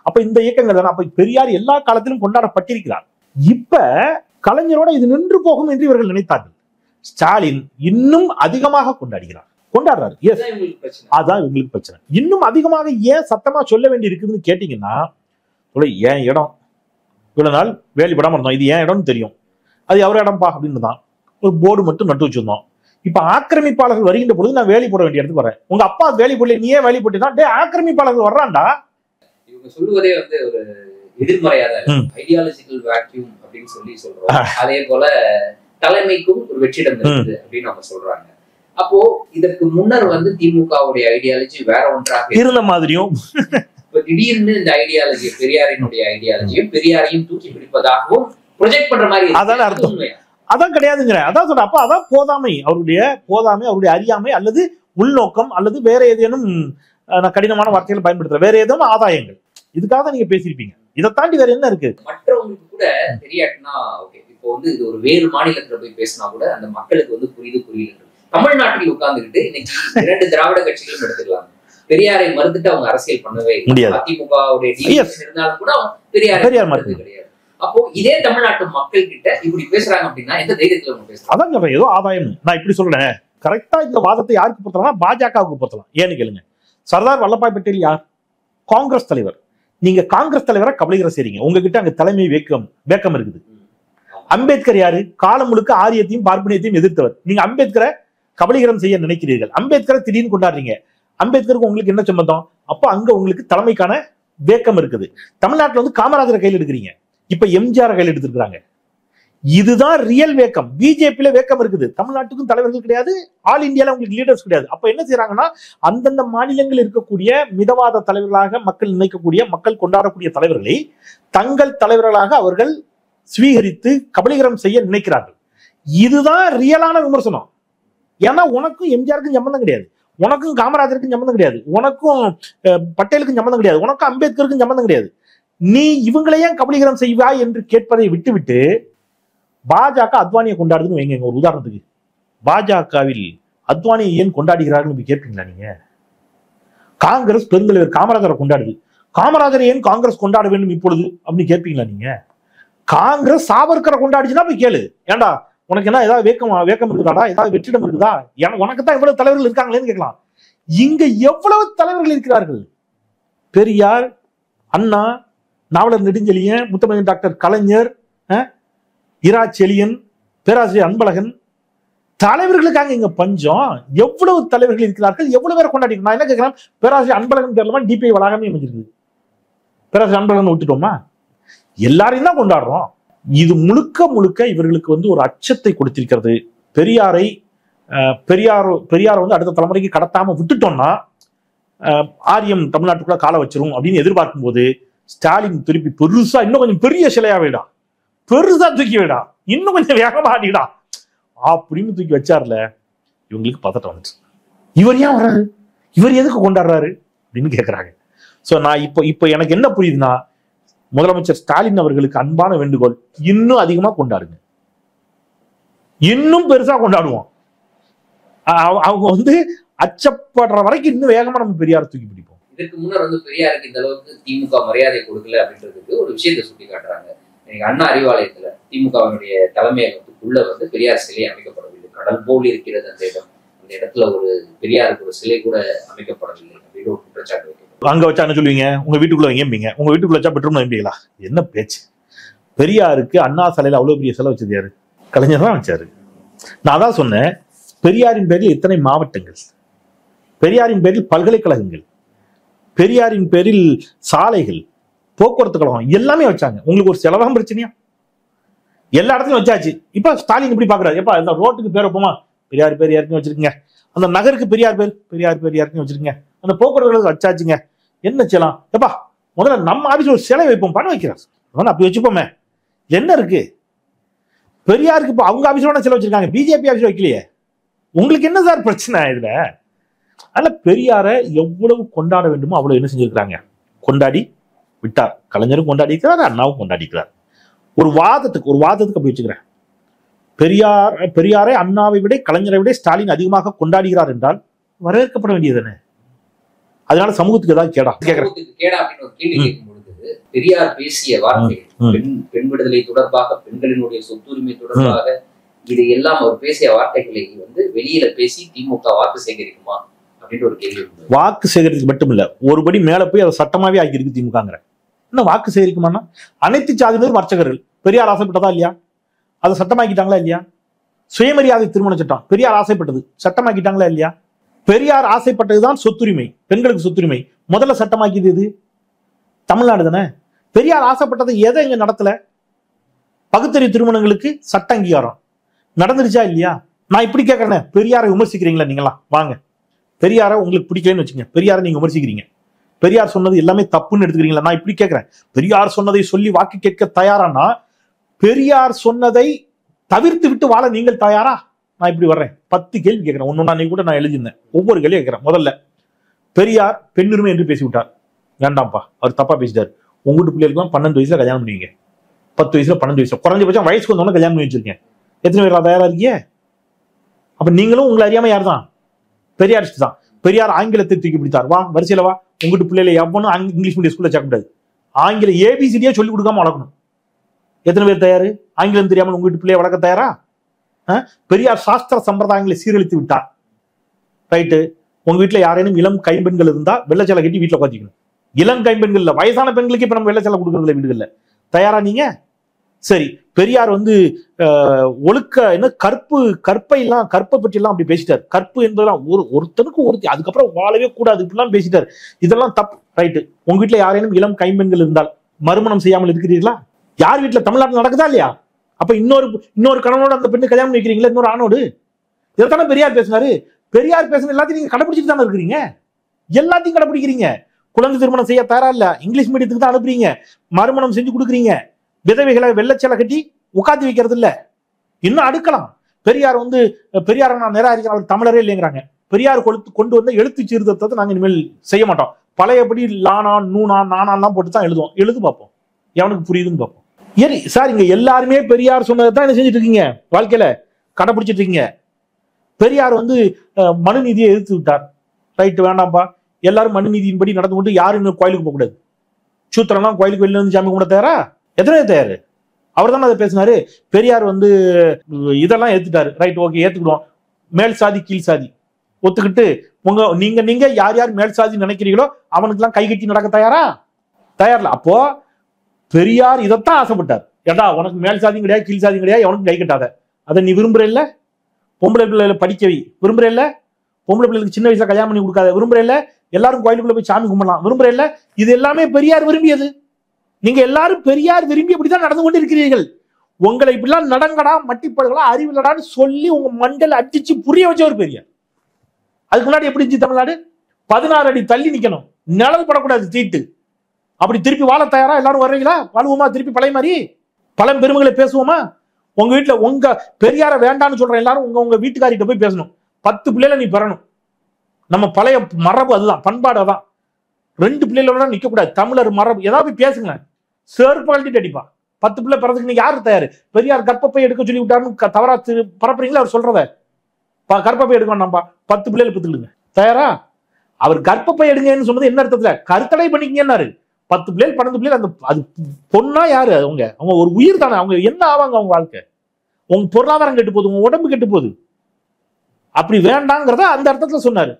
அப்ப இந்த இயக்கங்கள் தானே. அப்ப பெரியார் எல்லா காலத்திலும் கொண்டாடப்பட்டிருக்கிறார். இப்ப கலைஞரோட இது நின்று போகும் என்று இவர்கள் நினைத்தார்கள். ஸ்டாலின் இன்னும் அதிகமாக கொண்டாடுறாரு. அதான் இவங்களுக்கு பிரச்சனை. இன்னும் அதிகமாக ஏன் சத்தமா சொல்ல வேண்டி இருக்குதுன்னு கேட்டீங்கன்னா, ஏன் இடம் இவ்வளவு நாள் வேலி விடாம இருந்தோம், இது ஏன் இடம்னு தெரியும், அது எவர இடம்பா அப்படின்னு தான் ஒரு போர்டு மட்டும் நட்டு வச்சிருந்தோம். இப்ப ஆக்கிரமிப்பாளர்கள் வருகின்ற பொழுது நான் வேலி போட வேண்டிய இடத்துக்கு வரேன். உங்க அப்பா வேலி போடல, நீ ஏன் வேலி போட்டா? டே, ஆக்கிரமிப்பாளர்கள் வர்றான்டா. இவங்க சொல்லுவதே வந்து ஒரு எதிர்மறையாத ஐடியாலஜிக்கல் வேக்யூம் அப்படின்னு சொல்றோம். அதே போல தலைமைக்கும் ஒரு வெற்றிடம் இருக்குது அப்படின்னு அவங்க சொல்றாங்க. அப்போ இதற்கு முன்னர் வந்து திமுகவுடைய ஐடியாலஜி வேற ஒன்றாக இருந்த மாதிரியும் இப்ப திடீர்னு இந்த ஐடியாலஜி பெரியாரினுடைய ஐடியாலஜியும் பெரியாரையும் தூக்கி பிடிப்பதாகவும் ப்ரொஜெக்ட் பண்ற மாதிரி அதான் அர்த்தம். அதான் கிடையாதுங்கிற. அதான் சொல்ற. அப்ப அதான் போதாமை, அவருடைய அறியாமை அல்லது உள்நோக்கம் அல்லது வேற ஏதேனும் கடினமான வார்த்தைகளை பயன்படுத்துற வேற ஏதேனும் ஆதாயங்கள். இதுக்காக நீங்க பேசியிருப்பீங்க. இதை தாண்டி வேற என்ன இருக்கு? மற்றவங்களுக்கு கூட தெரியாட்டுனா ஓகே. இப்போ வந்து இது ஒரு வேறு மாநிலத்துல போய் பேசினா கூட அந்த மக்களுக்கு வந்து புரியல. தமிழ்நாட்டில் உட்கார்ந்துகிட்டு இன்னைக்கு 2 திராவிட கட்சிகளும் எடுத்துக்கலாம். பெரியாரை மறுத்துட்டு அவங்க அரசியல் பண்ணவே முடியாது. அதிமுகவுடைய இருந்தாலும் கூட அவங்க பெரியார் மறுத்து கிடையாது. அப்போ இதே தமிழ்நாட்டு மக்கள் கிட்ட இப்படி பேசுறாங்க அப்படின்னா எந்த தைரியத்துல அவங்க பேசுறாங்க? அதான் ஏதோ ஆதாயம். நான் இப்படி சொல்றேன். கரெக்டா இந்த வாதத்தை யாருக்கு பொறுத்தலாம்? பாஜகவுக்கு பொறுத்தலாம். ஏன்னு கேளுங்க. சர்தார் வல்லபாய் பட்டேல் யார்? காங்கிரஸ் தலைவர். நீங்க காங்கிரஸ் தலைவரை கபலீகரம் செய்றீங்க. உங்ககிட்ட அங்க தலைமை வேக்கம் இருக்குது. அம்பேத்கர் யாரு? காலம் முழுக்க ஆரியத்தையும் பார்ப்பனியத்தையும் எதிர்த்தவர். நீங்க அம்பேத்கரை கபலீகரம் செய்ய நினைக்கிறீர்கள். அம்பேத்கரை திடீர்னு கொண்டாடுறீங்க. அம்பேத்கருக்கு உங்களுக்கு என்ன சம்பந்தம்? அப்போ அங்க உங்களுக்கு தலைமைக்கான வேக்கம் இருக்குது. தமிழ்நாட்டில் வந்து காமராஜரை கையில் எடுக்கிறீங்க. இப்ப எம்ஜிஆர் கையில் எடுத்துருக்காங்க. இதுதான் ரியல் வேக்கம். பிஜேபியில வேக்கம் இருக்குது. தமிழ்நாட்டுக்கும் தலைவர்கள் கிடையாது, ஆல் இந்தியால உங்களுக்கு லீடர்ஸ் கிடையாது. அப்ப என்ன செய்யறாங்கன்னா, அந்தந்த மாநிலங்களில் இருக்கக்கூடிய மிதவாத தலைவர்களாக மக்கள் நினைக்கக்கூடிய, மக்கள் கொண்டாடக்கூடிய தலைவர்களை தங்கள் தலைவர்களாக அவர்கள் ஸ்வீகரித்து கபலீகரம் செய்ய நினைக்கிறார்கள். இதுதான் ரியலான விமர்சனம். ஏன்னா உனக்கும் எம்ஜிஆருக்கும் சம்பந்தம் கிடையாது, உனக்கும் காமராஜருக்கும் சம்பந்தம் கிடையாது, உனக்கும் பட்டேலுக்கும் சம்பந்தம் கிடையாது, உனக்கும் அம்பேத்கருக்கும் சம்பந்தம் கிடையாது. நீ இவங்களையே கபலீகரம் செய்வா என்று கேட்பதை விட்டுவிட்டு பாஜக அத்வானியை கொண்டாடுதுன்னு வைங்க. ஒரு உதாரணத்துக்கு, பாஜகவில் அத்வானியை ஏன் கொண்டாடுகிறார்கள் கேட்பீங்களா நீங்க? காங்கிரஸ் பெருந்தலைவர் காமராஜரை கொண்டாடுது, காமராஜரை ஏன் காங்கிரஸ் கொண்டாட வேண்டும் இப்பொழுது அப்படின்னு கேட்பீங்களா நீங்க? காங்கிரஸ் சாவர்கரை கொண்டாடிச்சுன்னா போய் கேளு. ஏண்டா உனக்கு என்ன ஏதாவது வேக்கம் இருக்குதாடா, ஏதாவது வெற்றிடம் இருக்குதா, உனக்கு தான் எவ்வளவு தலைவர்கள் இருக்காங்களேன்னு கேட்கலாம். இங்க எவ்வளவு தலைவர்கள் இருக்கிறார்கள்? பெரியார், அண்ணா, நாவலர் நெடுஞ்செழியன், முத்தமிழ் டாக்டர் கலைஞர், இரா செழியன், பேராசிரியர் அன்பழகன், தலைவர்களுக்காக இங்க பஞ்சம். எவ்வளவு தலைவர்கள் இருக்கிறார்கள், எவ்வளவு பேரை கொண்டாடி. நான் என்ன கேட்கிறேன், பேராசிரியர் அன்பழகன் பேர்லமா டிபிஐ வளாகமே அமைஞ்சிருக்கு. பேராசிரியர் அன்பழகன் விட்டுட்டோமா? எல்லாரையும் தான் கொண்டாடுறோம். இது முழுக்க முழுக்க இவர்களுக்கு வந்து ஒரு அச்சத்தை கொடுத்திருக்கிறது. பெரியார் வந்து அடுத்த தலைமுறைக்கு கடத்தாம விட்டுட்டோம்னா ஆரியம் தமிழ்நாட்டுக்குள்ள கால வச்சிரும் அப்படின்னு எதிர்பார்க்கும் போது ஸ்டாலின் திருப்பி பெருசா இன்னும் கொஞ்சம் பெரிய சிலையா வேடா, பெருசா தூக்கி வேடா, இன்னும் கொஞ்சம் வேகமா ஆடிடா அப்படின்னு தூக்கி வச்சார்ல, இவங்களுக்கு பதட்டம் வந்துச்சு. இவர் ஏன் வர்றாரு, இவர் எதுக்கு கொண்டாடுறாரு அப்படின்னு கேட்கிறாங்க. சோ நான் இப்போ எனக்கு என்ன புரியுதுன்னா, முதலமைச்சர் ஸ்டாலின் அவர்களுக்கு அன்பான வேண்டுகோள், இன்னும் அதிகமா கொண்டாடுங்க, இன்னும் பெருசா கொண்டாடுவோம். அவங்க வந்து அச்சப்படுற வரைக்கும் இன்னும் வேகமா நம்ம பெரியார் தூக்கி பிடிப்போம். இதற்கு முன்னர் வந்து பெரியாருக்கு இந்த அளவுக்கு திமுக மரியாதை கொடுக்கல அப்படின்றதுக்கு ஒரு விஷயத்தை சுட்டி காட்டுறாங்க. அண்ணா அறிவாலயத்துல திமுகவினுடைய தலைமையகத்துக்குள்ள வந்து பெரியார் சிலை அமைக்கப்படவில்லை. கடல் போல் இருக்கிறது அந்த இடம். அந்த இடத்துல ஒரு பெரியாருக்கு ஒரு சிலை கூட அமைக்கப்படவில்லை அப்படின்னு ஒரு குற்றச்சாட்டு வைக்கிறது. அங்க வச்சா என்ன சொல்லுவீங்க? உங்க வீட்டுக்குள்ள வைங்க. உங்க வீட்டுக்குள்ள வச்சா பெட்ரூம்ல வைப்பீங்களா? என்ன பேச்சு? பெரியாருக்கு அண்ணா சிலையில அவ்வளவு பெரிய சிலை வச்சது யாரு? கலைஞர் தான் வச்சாரு. நான் தான் சொன்னேன், பெரியாரின் பேரில் எத்தனை மாவட்டங்கள், பெரியாரின் பேரில் பல்கலைக்கழகங்கள், பெரியாரின் பேரில் சாலைகள், போக்குவரத்து கழகம் எல்லாமே வச்சாங்க. உங்களுக்கு ஒரு செலவாக பிரச்சனையா? எல்லா இடத்துலையும் வச்சாச்சு. இப்ப ஸ்டாலின் இப்படி பாக்குறாரு, எப்ப இந்த ரோட்டுக்கு பேர் வைப்போமா, பெரியார் பேர் யாருக்குன்னு வச்சிருக்கீங்க, அந்த நகருக்கு பெரியார் பேர் யாருக்குன்னு வச்சிருக்கீங்க, அந்த போக்குவரத்து வச்சாச்சுங்க, என்ன செய்யலாம்? எப்பா முதல்ல நம்ம ஆபீஸ் ஒரு சிலை வைப்போம், பண்ண வைக்கிறார், அப்படி வச்சுப்போமே, என்ன இருக்கு? பெரியாருக்கு இப்ப அவங்க ஆபீஸ்ல சிலை வச்சிருக்காங்க, பிஜேபி ஆபீஸ் வைக்கலையே, உங்களுக்கு என்ன சார் பிரச்சனை இதுல? அதனால பெரியாரை எவ்வளவு கொண்டாட வேண்டுமோ அவ்வளவு என்ன செஞ்சிருக்கிறாங்க, கொண்டாடி விட்டார். கலைஞரும் கொண்டாடி இருக்கிறார், அண்ணாவும் கொண்டாடி இருக்கிறார். ஒரு வாதத்துக்கு அப்படி வச்சுக்கிறேன், பெரியாரை அண்ணாவை விட கலைஞரை விட ஸ்டாலின் அதிகமாக கொண்டாடுகிறார் என்றால் வரவேற்கப்பட வேண்டியது. அதனால சமூகத்துக்கு ஏதாவது கேடா அப்படின்னு ஒரு கேள்வி கேட்கும் பொழுது வந்து பெரியார் பேசிய வார்த்தைகள், பெண் விடுதலை தொடர்பாக, பெண்களினுடைய சொத்துரிமை தொடர்பாக, இது எல்லாம் அவர் பேசிய வார்த்தைகளை வந்து வெளியில பேசி திமுக வாக்கு சேகரிக்குமா அப்படின்ற ஒரு கேள்வி. வாக்கு சேகரித்து மட்டும் இல்ல, ஒருபடி மேல போய் அதை சட்டமாவே ஆகியிருக்கு திமுகங்கிற. இன்னும் வாக்கு சேகரிக்குமானா அனைத்து சாதியினரும் அர்ச்சகர்கள். பெரியார் ஆசைப்பட்டதா இல்லையா? அதை சட்டமாக்கிட்டாங்களா இல்லையா? சுயமரியாதை திருமண சட்டம் பெரியார் ஆசைப்பட்டது, சட்டமாக்கிட்டாங்களா இல்லையா? பெரியார் ஆசைப்பட்டதுதான் சொத்துரிமை, பெண்களுக்கு சொத்துரிமை. முதல்ல சட்டமாக்கியது எது? தமிழ்நாடு தானே. பெரியார் ஆசைப்பட்டதை எதை இங்க நடத்தல? பகுத்தறிவு திருமணங்களுக்கு சட்ட அங்கீகாரம் நடந்துருச்சா இல்லையா? நான் இப்படி கேட்கறேன், பெரியாரை விமர்சிக்கிறீங்களா நீங்களா? வாங்க, பெரியாரை உங்களுக்கு பிடிக்கலன்னு வச்சுங்க, பெரியாரை நீங்க விமர்சிக்கிறீங்க, பெரியார் சொன்னது எல்லாமே தப்புன்னு எடுத்துக்கிறீங்களா? நான் இப்படி கேட்கிறேன், பெரியார் சொன்னதை சொல்லி வாக்கு கேட்க தயாரானா பெரியார் சொன்னதை தவிர்த்து விட்டு வாழ நீங்கள் தயாரா? நான் இப்படி வர்றேன், 10 கேள்வி கேட்கிறேன். ஒன்னு கூட நான் எழுதியிருந்தேன், ஒவ்வொரு கேள்வி கேட்கிறேன். முதல்ல, பெரியார் பெண்ணுரிமை என்று பேசிவிட்டார். வேண்டாம்ப்பா, அவர் தப்பா பேசிட்டார். உங்ககிட்ட பிள்ளைகளுக்கு 12 வயசுல கல்யாணம் பண்ணுவீங்க, 10 வயசுல 12 வயசுல குறைஞ்சபட்சம் வயசுக்கு வந்தோம்னா கல்யாணம் பண்ணி வச்சிருக்கேன். எத்தனை பேர் தயாரா இருக்கீங்க? அப்ப நீங்களும் உங்களை அறியாம யார் தான்? பெரியாரிஸ்ட் தான். பெரியார் ஆங்கிலத்தை தூக்கி பிடித்தார். வா வரிசையில வா, உங்ககிட்ட பிள்ளைகளை எவனும் இங்கிலீஷ் மீடியம் ஸ்கூல்ல சேர்க்க முடியாது, ஆங்கில ஏபிசிடியா சொல்லி கொடுக்காம வளர்க்கணும். எத்தனை பேர் தயாரு? ஆங்கிலம் தெரியாமல் உங்ககிட்ட பிள்ளைய வளர்க்க தயாரா? பெரியார் சாஸ்திர சம்பிரதாயங்களை சீரழித்து விட்டார். ரைட்டு. உங்க வீட்டுல யாரேனும் இளம் கைம்பெண்கள் இருந்தா வெள்ளச்சலை கட்டி வீட்டுல உட்காந்துக்கணும். இளம் கைம்பெண்கள் இல்ல, வயசான பெண்களுக்கு இப்ப நம்ம வெள்ளச்சலை கொடுக்கறதுல வீடுகள்ல. தயாரா நீங்க? சரி, பெரியார் வந்து ஒழுக்க என்ன கற்பை பற்றி எல்லாம் அப்படி பேசிட்டார். கற்பு என்பதெல்லாம் ஒருத்தனுக்கு ஒருத்தி, அதுக்கப்புறம் வாழவே கூடாது இப்படிலாம் பேசிட்டார். இதெல்லாம் தப்பு. ரைட்டு. உங்க வீட்டுல யாரேனும் இளம் கைம்பெண்கள் இருந்தால் மறுமணம் செய்யாமல் இருக்கிறீர்களா? யார் வீட்டுல? தமிழ்நாட்டில் நடக்குதா இல்லையா? அப்ப இன்னொரு கணவனோட அந்த பெண்ணு கல்யாணம் வைக்கிறீங்களா? இன்னொரு ஆணோடு? இதைத்தானே பெரியார் பேசினாரு. பெரியார் பேசின எல்லாத்தையும் நீங்க கடைபிடிச்சிட்டு தானே இருக்கிறீங்க. எல்லாத்தையும் கடைபிடிக்கிறீங்க. குழந்தை திருமணம் செய்ய தயாரா இல்ல, இங்கிலீஷ் மீடியத்துக்கு தான் அனுப்புறீங்க, மறுமணம் செஞ்சு கொடுக்குறீங்க, விதவைகளை வெள்ளச்சலை கட்டி உட்காந்து வைக்கிறது இல்ல. இன்னும் அடுக்கலாம். பெரியார் வந்து பெரியாரை நான் நிராகரிக்கிறேன், அவர் தமிழரே இல்லைங்கிறாங்க. பெரியார் கொண்டு வந்த எழுத்து சீர்திருத்தத்தை நாங்க இனிமேல் செய்ய மாட்டோம். பழையபடி லானா நூனா நானாலாம் போட்டு தான் எழுதுவோம். எழுது பார்ப்போம், எவனுக்கு புரியுதுன்னு பார்ப்போம். ஏறி சார், இங்க எல்லாருமே பெரியார் சொன்னதை தான் என்ன செஞ்சுட்டு இருக்கீங்க, வாழ்க்கையில கடைபிடிச்சிட்டு இருக்கீங்க. பெரியார் வந்து மனு நீதியை எதிர்த்து விட்டார். ரைட்டு, வேண்டாம்ப்பா, எல்லாரும் மனு நீதியின்படி நடந்து கொண்டு யாரும் இன்னும் கோயிலுக்கு போக கூடாது. சூத்திரம்லாம் கோயிலுக்கு வெளில இருந்து சாமி கும்பிட தயாரா? எத்தனை தயாரு? அவர் தானே அதை பேசினாரு. பெரியார் வந்து இதெல்லாம் ஏத்துட்டாரு. Right, okay, ஏத்துக்கிடுவோம். மேல் சாதி கீழ் சாதி ஒத்துக்கிட்டு நீங்க யார் யார் மேல் சாதி நினைக்கிறீங்களோ அவனுக்கு எல்லாம் கை கட்டி நடக்க தயாரா? தயாரில்ல. அப்போ பெரியார் இதைத்தான் ஆசைப்பட்டார். ஏடா, உனக்கு மேல் சாதியும் கிடையாது கீழ் சாதியும் கிடையாது, எவனுக்கு கை கட்டாத. அதை நீ விரும்புற இல்ல? பொம்பளை பிள்ளைகளை படிக்கவி விரும்புற இல்ல? பொம்பளை பிள்ளைகளுக்கு சின்ன வயசுல கல்யாணம் பண்ணி கொடுக்காத விரும்புற இல்ல? எல்லாரும் கோயிலுக்குள்ள போய் சாமி கும்பிடலாம் விரும்புற இல்ல? இது எல்லாமே பெரியார் விரும்பியது. நீங்க எல்லாரும் பெரியார் விரும்பி அப்படிதான் நடந்து கொண்டு இருக்கிறீர்கள். உங்களை இப்படிலாம் நடங்கடா, மட்டிப்படுகளா, அறிவில்லடான்னு சொல்லி உங்க மண்டல அடிச்சு புரிய வச்ச ஒரு பெரியார். அதுக்கு முன்னாடி எப்படி இருந்துச்சு தமிழ்நாடு? 16 அடி தள்ளி நிக்கணும், நிழல் படக்கூடாது, தீட்டு. அப்படி திருப்பி வாழ தயாரா? எல்லாரும் வர்றீங்களா? வாழ்வோமா திருப்பி பழைய மாதிரி? பல பெருமைகளை பேசுவோமா? உங்க வீட்டுல உங்க பெரியார வேண்டான்னு சொல்ற எல்லாரும் உங்க வீட்டுக்காரிட்ட போய் பேசணும். 10 பிள்ளைகளை நீ பெறணும். நம்ம பழைய மரபு அதுதான், பண்பாடு அதான். 2 பிள்ளைகளோட நிக்க கூடாது, தமிழர் மரபு. ஏதாவது பேசுங்க, செருப்பு கழட்டிட்டு அடிப்பா. 10 பிள்ளை பிறதுக்கு நீங்க யாரு தயாரு? பெரியார் கர்ப்பப்பை எடுக்க சொல்லி விட்டாருன்னு தவறா பரப்புறீங்களா? அவர் சொல்றத கர்ப்பப்பை எடுக்க வேண்டாம்பா, 10 பிள்ளைகளை பெற்றுக்கிடுங்க. தயாரா? அவர் கர்ப்பப்பை எடுங்கன்னு சொன்னது என்ன அர்த்தத்துல? கருத்தடை பண்ணிக்கங்கன்னாரு. 10 பிள்ளைகள் 12 பிள்ளைகள். அந்த அது பொண்ணா யாரு? அவங்க ஒரு உயிர் தானே. அவங்க என்ன ஆவாங்க? அவங்க வாழ்க்கை, உங்க பொருளாதாரம் கெட்டு போகுது, உங்க உடம்பு கெட்டு போகுது. அப்படி வேண்டாங்கிறத அந்த அர்த்தத்துல சொன்னாரு.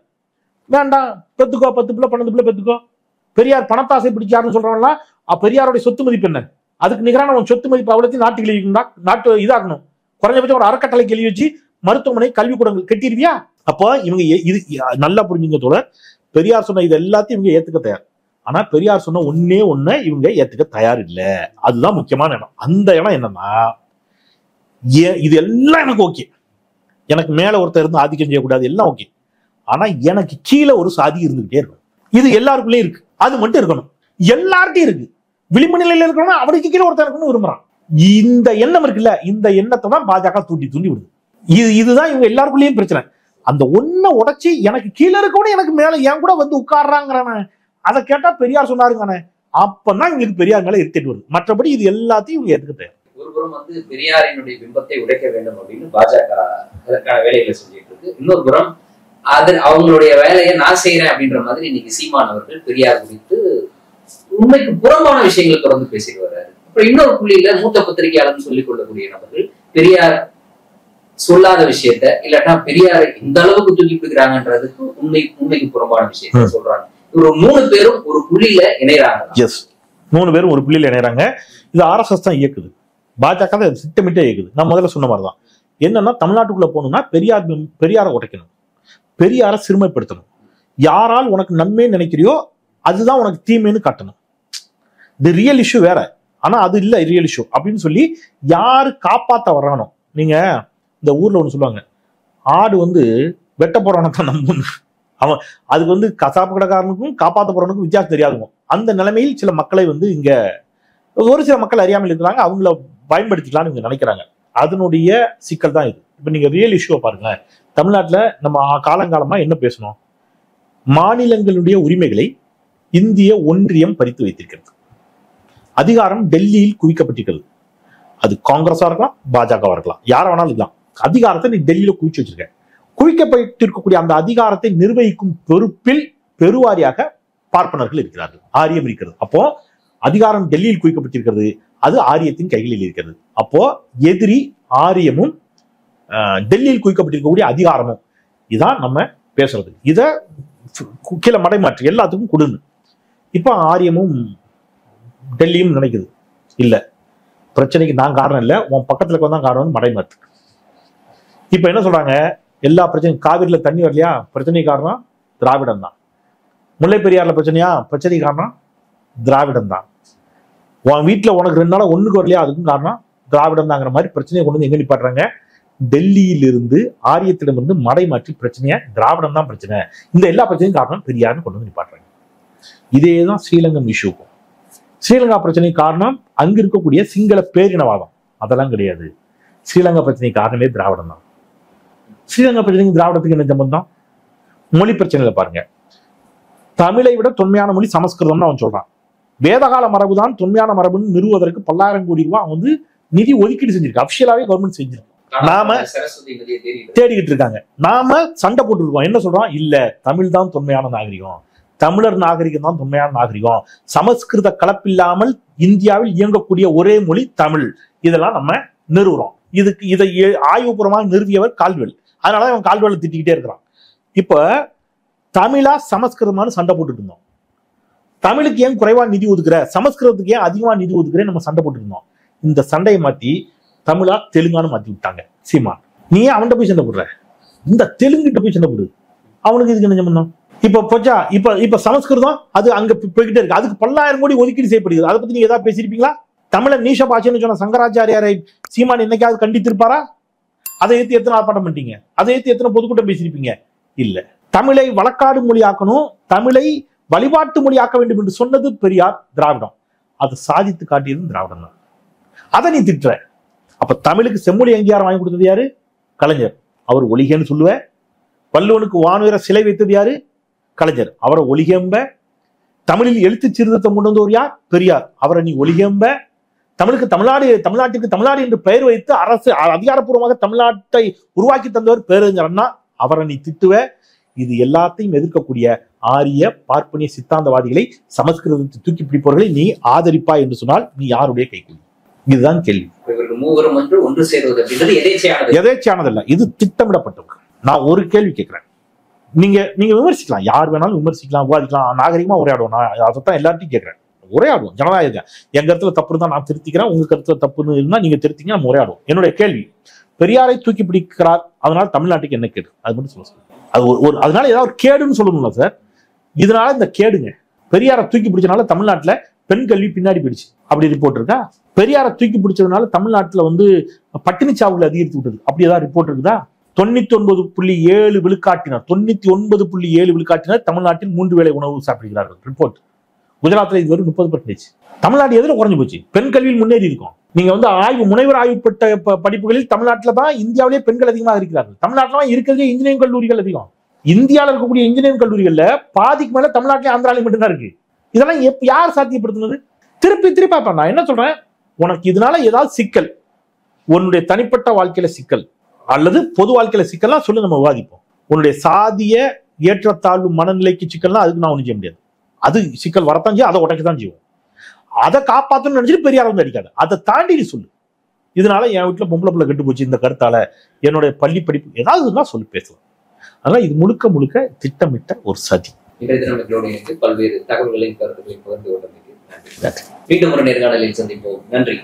வேண்டாம், பெத்துக்கோ, 10 பிள்ளை 12 பிள்ளை பெத்துக்கோ. பெரியார் பணத்தாசை பிடிச்சாருன்னு சொல்றவங்களா? பெரியாருடைய சொத்து மதிப்பு என்ன? அதுக்கு நிகரான உன் சொத்து மதிப்பு அவ்வளோத்தையும் நாட்டுக்கு எழுதிக்கணும், நாட்டு இதாகணும். குறைஞ்சபட்சம் ஒரு அறக்கட்டளை எழுதி வச்சு மருத்துவமனை கல்விக்கூடங்கள் கட்டிருவியா? அப்போ இவங்க இது நல்லா புரிஞ்சுங்க தோழர். பெரியார் சொன்ன இது எல்லாத்தையும் இவங்க ஏத்துக்க தயார். ஆனா பெரியார் சொன்ன ஒன்னே ஒண்ணு இவங்க ஏத்துக்க தயார் இல்ல. அதுதான் முக்கியமான இடம். அந்த இடம் என்னன்னா, இது எல்லாம் எனக்கு ஓகே, எனக்கு மேல ஒருத்தர் இருந்து ஆதிக்கம் செய்யக்கூடாது, எல்லாம் ஓகே. ஆனா எனக்கு கீழே ஒரு சாதி இருந்துகிட்டே இருக்கும். இது எல்லாருக்குள்ளேயும் இருக்கு, அது மட்டும் இருக்கணும். எல்லார்ட்டையும் இருக்கு. விளிம்பு நிலையில இருக்கணும், அவனுக்கு கீழே ஒருத்தர் இருக்கணும் விரும்புறான். இந்த எண்ணம் இருக்குல்ல, இந்த எண்ணத்தை தான் பாஜக தூண்டி விடுது. இதுதான் இவங்க எல்லாருக்குள்ளேயும் பிரச்சனை. அந்த ஒன்ன உடைச்சி எனக்கு கீழே இருக்கணும், எனக்கு மேல என் கூட வந்து உட்கார்றாங்கிறான, அதை கேட்டா பெரியார் சொன்னாருங்கானே, அப்பதான் இவங்களுக்கு பெரியார் மேல இருத்திட்டு வருது. மற்றபடி இது எல்லாத்தையும் இவங்க ஏற்றுக்கிட்டேன். ஒருபுறம் வந்து பெரியாரினுடைய பிம்பத்தை உடைக்க வேண்டும் அப்படின்னு பாஜக அதற்கான வேலைகளை செஞ்சுட்டு இருக்கு. இன்னொரு புறம் அது அவங்களுடைய வேலையை நான் செய்யறேன் அப்படின்ற மாதிரி இன்னைக்கு சீமான் அவர்கள் பெரியார் குறித்து உண்மைக்கு புறம்பான விஷயங்களை தொடர்ந்து பேசிட்டு வர்றாரு. அப்புறம் இன்னொரு புள்ளியில மூத்த பத்திரிகையாளர்னு சொல்லிக் கொள்ளக்கூடிய நபர்கள் பெரியார் சொல்லாத விஷயத்த இல்லாட்டா பெரியாரை இந்த அளவுக்கு தூக்கி பிடிக்கிறாங்கன்றதுக்கு உண்மைக்கு புறம்பான விஷயத்த சொல்றாங்க. ஒரு 3 பேரும் ஒரு புள்ளியில இணையறாங்க. எஸ், 3 பேரும் ஒரு புள்ளியில இணையறாங்க. இது RSS தான் இயக்குது, பாஜக தான் திட்டமிட்டே இயக்குது. நான் முதல்ல சொன்ன மாதிரிதான். என்னன்னா, தமிழ்நாட்டுக்குள்ள போகணும்னா பெரியாரை உடைக்கணும், பெரியாரை சிறுமைப்படுத்தணும். யாரால் உனக்கு நன்மை நினைக்கிறியோ அதுதான் உனக்கு தீமைன்னு காட்டணும். இது ரியல் இஷ்யூ வேற, ஆனா அது இல்ல ரியல் இஷ்யூ அப்படின்னு சொல்லி யாரு காப்பாத்த வர்றானோ. நீங்க இந்த ஊர்ல ஒண்ணு சொல்லுவாங்க, ஆடு வெட்ட போறான தான் நம்பும். அவன் அதுக்கு கசாப்பு கடைக்காரனுக்கும் காப்பாற்ற போறவனுக்கும் வித்தியாசம் தெரியாதுக்கும். அந்த நிலைமையில் சில மக்களை இங்க ஒரு சில மக்கள் அறியாமல் இருக்கிறாங்க, அவங்கள பயன்படுத்திக்கலாம்னு இவங்க நினைக்கிறாங்க. அதனுடைய சிக்கல் தான் இது. இப்ப நீங்க ரியல் இஷ்யூவை பாருங்களேன். தமிழ்நாட்டுல நம்ம காலங்காலமா என்ன பேசணும்? மாநிலங்களுடைய உரிமைகளை இந்திய ஒன்றியம் பறித்து வைத்திருக்கிறது. அதிகாரம் டெல்லியில் குவிக்கப்பட்டிருக்கிறது. அது காங்கிரஸா இருக்கலாம், பாஜகவா இருக்கலாம், யார வேணாலும் இருக்கலாம். அதிகாரத்தை நீ டெல்லியில குவிச்சு வச்சிருக்க. குவிக்கப்பட்டிருக்கக்கூடிய அந்த அதிகாரத்தை நிர்வகிக்கும் பொறுப்பில் பெருவாரியாக பார்ப்பனர்கள் இருக்கிறார்கள், ஆரியம் இருக்கிறது. அப்போ அதிகாரம் டெல்லியில் குவிக்கப்பட்டிருக்கிறது, அது ஆரியத்தின் கைகளில் இருக்கிறது. அப்போ எதிரி ஆரியமும் டெல்லியில் குவிக்கப்பட்டிருக்கக்கூடிய அதிகாரமும், இதான் நம்ம பேசுறது. இத கீழே மடைமாற்று எல்லாத்துக்கும் கொடுங்க. இப்ப ஆரியமும் டெல்லியும் நினைக்குது, இல்ல பிரச்சனைக்கு நான் காரணம் இல்ல, உன் பக்கத்துல தான் காரணம், மடைமாற்று. இப்ப என்ன சொல்றாங்க, எல்லா பிரச்சனையும் காவிரியில தண்ணி வரலையா, பிரச்சனை காரணம் திராவிடம் தான். முல்லை பெரியாறுல பிரச்சனையா, பிரச்சனை காரணம் திராவிடம் தான். உன் வீட்டுல உனக்கு 2 நாளா ஒண்ணுக்கு வரலையா, அதுக்கும் காரணம் திராவிடம் தாங்கிற மாதிரி பிரச்சனையை கொண்டு எங்க நிப்பாட்டுறாங்க? டெல்லியிலிருந்து ஆரியத்திடமிருந்து மடை மாற்றி பிரச்சனைய திராவிடம் தான் பிரச்சனை, இந்த எல்லா பிரச்சனையும் காரணம் பெரியார்னு கொண்டு நிப்பாட்டுறாங்க. இதேதான் ஸ்ரீலங்கன் இஷ்யூக்கும். ஸ்ரீலங்கா பிரச்சனை காரணம் அங்க இருக்கக்கூடிய சிங்கள பேரினவாதம், அதெல்லாம் கிடையாது. ஸ்ரீலங்கா பிரச்சனை காரணமே திராவிடம் தான். ஸ்ரீலங்கா பிரச்சனைக்கு திராவிடத்துக்கு என்ன சம்பந்தம்? மொழி பிரச்சனையில பாருங்க, தமிழை விட தொன்மையான மொழி சமஸ்கிருதம்னு அவன் சொல்றான். வேதகால மரபுதான் தொன்மையான மரபுன்னு நிறுவுவதற்கு 10,000 கோடி ரூபாய் நிதி ஒதுக்கீடு செஞ்சிருக்கு, அபிஷியலாவே கவர்மெண்ட் செஞ்சிருக்கு. நாம தேடிக்கிட்டு இருக்காங்க, நாம சண்டை போட்டு இருக்கோம். என்ன சொல்றோம்? இல்ல, தமிழ் தான் தொன்மையான நாகரிகம், தமிழர் நாகரிகம் தான் தொன்மையான நாகரிகம், சமஸ்கிருத கலப்பில்லாமல் இந்தியாவில் இயங்கக்கூடிய ஒரே மொழி தமிழ், இதெல்லாம் நம்ம நிறுவுறோம். இதை ஆய்வுபூர்வமாக நிறுவியவர் கால்வெல். அதனாலதான் அவன் கால்வெல்லை திட்டிக்கிட்டே இருக்கிறான். இப்ப தமிழா சமஸ்கிருதமானு சண்டை போட்டுட்டு இருந்தோம். தமிழுக்கு ஏன் குறைவா நிதி ஒதுக்குற, சமஸ்கிருதத்துக்கு ஏன் அதிகமா நிதி ஒதுக்குற, நம்ம சண்டை போட்டு இருந்தோம். இந்த சண்டையை மாத்தி தமிழா தெலுங்கானு மாத்தி விட்டாங்க சீமான். நீ ஏன் அவன்கிட்ட போய் சண்டை போடுற? இந்த தெலுங்குகிட்ட போய் சண்டை போடு, அவனுக்கு இதுக்கு என்ன சம்பந்தம்? இப்ப போச்சா, இப்ப சமஸ்கிருதம் அது அங்க போய்கிட்டே இருக்கு, அதுக்கு 10,000 கோடி ஒதுக்கீடு செய்யப்படுகிறது. அதை பத்தி நீங்க ஏதாவது பேசியிருப்பீங்களா? தமிழர் நீஷ பாஷைன்னு சொன்ன சங்கராச்சாரியாரை சீமான் என்னைக்காவது கண்டித்திருப்பாரா? அதை ஏற்றி எத்தனை ஆர்ப்பாட்டம் பண்ணிட்டீங்க? அதை ஏற்றி எத்தனை பொதுக்கூட்டம் பேசியிருப்பீங்க? இல்ல. தமிழை வழக்காடு மொழி ஆக்கணும், தமிழை வழிபாட்டு மொழி ஆக்க வேண்டும் என்று சொன்னது பெரியார், திராவிடம். அதை சாதித்து காட்டியதும் திராவிடம் தான். அதை நீ திட்டுற. அப்ப தமிழுக்கு செம்மொழி அங்கீகாரம் வாங்கி கொடுத்தது யாரு? கலைஞர். அவர் ஒளிகன்னு சொல்லுவ. வள்ளுவனுக்கு வானுயர சிலை வைத்தது யாரு? கலைஞர். அவரை ஒளிகம்ப. தமிழில் எழுத்து சீர்திருத்தம் கொண்டு வந்தவர் யார்? பெரியார். அவரை நீ ஒளிகம்ப. தமிழ்நாட்டிற்கு தமிழ்நாடு என்று பெயர் வைத்து அரசு அதிகாரப்பூர்வமாக தமிழ்நாட்டை உருவாக்கி தந்தவர் பேரறிஞர் அண்ணா. அவரை நீ திட்டுவ. இது எல்லாத்தையும் எதிர்க்கக்கூடிய ஆரிய பார்ப்பனிய சித்தாந்தவாதிகளை, சமஸ்கிருதத்தை தூக்கி பிடிப்பவர்களை நீ ஆதரிப்பா என்று சொன்னால் நீ யாருடைய கைக்கூலி? இதுதான் கேள்வி. எதேச்சையானதல்ல, இது திட்டமிடப்பட்டது. நான் ஒரு கேள்வி கேட்கிறேன், நீங்க விமர்சிக்கலாம், யார் வேணாலும் விமர்சிக்கலாம், விவாதிக்கலாம், நாகரிகமா உரையாடுவோம். நான் அதைத்தான் எல்லார்ட்டையும் கேட்கிறேன், உரையாடுவோம், ஜனநாயகம். என் கருத்துல தப்பு தான் நான் திருத்திக்கிறேன், உங்க கருத்துல தப்புன்னு இருந்தா நீங்க திருத்திங்க, நம்ம உரையாடுவோம். என்னுடைய கேள்வி, பெரியாரை தூக்கி பிடிக்கிறார், அதனால தமிழ்நாட்டுக்கு என்ன கேடு? அது மட்டும் சொல்லுங்க. அது ஒரு அதனால ஏதாவது ஒரு கேடுன்னு சொல்லணும்ல சார்? இதனால இந்த கேடுங்க, பெரியாரை தூக்கி பிடிச்சனால தமிழ்நாட்டுல பெண் கல்வி பின்னாடி போயிடுச்சு, அப்படி ரிப்போர்ட் இருக்கா? பெரியாரை தூக்கி பிடிச்சதுனால தமிழ்நாட்டுல பட்டினி சாவுகள் அதிகரித்து விட்டது, அப்படி ஏதாவது ரிப்போர்ட் இருக்குதா? 99.7 விழுக்காட்டினர் 99.7 விழுக்காட்டினர் தமிழ்நாட்டில் 3 வேளை உணவு சாப்பிடுகிறார்கள் ரிப்போர்ட். குஜராத்ல இது வரும் 30%. தமிழ்நாடு எதிர குறைஞ்சு போச்சு, பெண் கல்வியில் முன்னேறி இருக்கும். நீங்க முனைவர் ஆய்வு பெற்ற படிப்புகளில் தமிழ்நாட்டில் தான் இந்தியாவிலேயே பெண்கள் அதிகமாக இருக்கிறார்கள். தமிழ்நாட்டில் தான் இருக்கிறதே இன்ஜினியரிங் கல்லூரிகள் அதிகம். இந்தியாவில் இருக்கக்கூடிய இன்ஜினியரிங் கல்லூரிகள்ல பாதிக்கு மேல தமிழ்நாட்டிலே ஆந்திராலையும் மட்டும்தான் இருக்கு. இதெல்லாம் யார் சாத்தியப்படுத்தினது? திருப்பி நான் என்ன சொல்றேன், உனக்கு இதனால ஏதாவது சிக்கல், உன்னுடைய தனிப்பட்ட வாழ்க்கையில சிக்கல் அல்லது பொது வாழ்க்கையில சிக்கல்லாம் சொல்லி நம்ம விவாதிப்போம். உன்னுடைய சாதிய ஏற்றத்தாழ்வு மனநிலைக்கு சிக்கல்லாம் அதுக்கு நான் ஒன்றும் செய்ய முடியாது. அது சிக்கல் வரத்தான் செய்யும், அதை உடைக்கத்தான் செய்வோம். அதை காப்பாற்றணும்னு நினைச்சிட்டு பெரியார் வந்து அடிக்காது. அதை தாண்டி நீ சொல்லு, இதனால என் வீட்டுல பொம்பளை பிள்ளை கெட்டு போச்சு, இந்த கருத்தால என்னுடைய பள்ளி படிப்பு ஏதாவதுன்னா சொல்லி பேசலாம். அதனால இது முழுக்க முழுக்க திட்டமிட்ட ஒரு சதி. இன்றைய தினம் எங்களோடு பல்வேறு தகவல்களையும் கருத்துக்களையும் பகிர்ந்து கொண்டமைக்கு நன்றி. மீண்டும் ஒரு நேர்காணலில் சந்திப்போம். நன்றி.